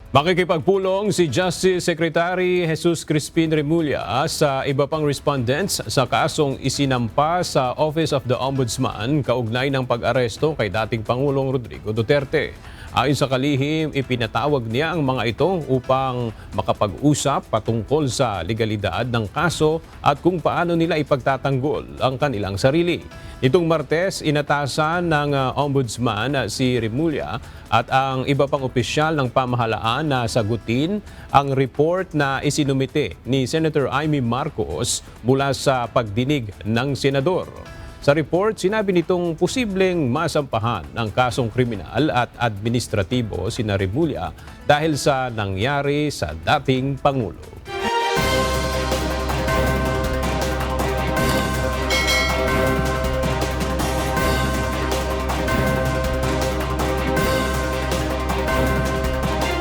Makikipagpulong si Justice Secretary Jesus Crispin Remulla sa iba pang respondents sa kasong isinampa sa Office of the Ombudsman kaugnay ng pag-aresto kay dating Pangulong Rodrigo Duterte. Ayon sa kalihim, ipinatawag niya ang mga ito upang makapag-usap patungkol sa legalidad ng kaso at kung paano nila ipagtatanggol ang kanilang sarili. Nitong Martes, inatasan ng Ombudsman si Remulla at ang iba pang opisyal ng pamahalaan na sagutin ang report na isinumite ni Senator Amy Marcos mula sa pagdinig ng senador. Sa report, sinabi nitong posibleng masampahan ng kasong kriminal at administratibo sina Remulla dahil sa nangyari sa dating Pangulo.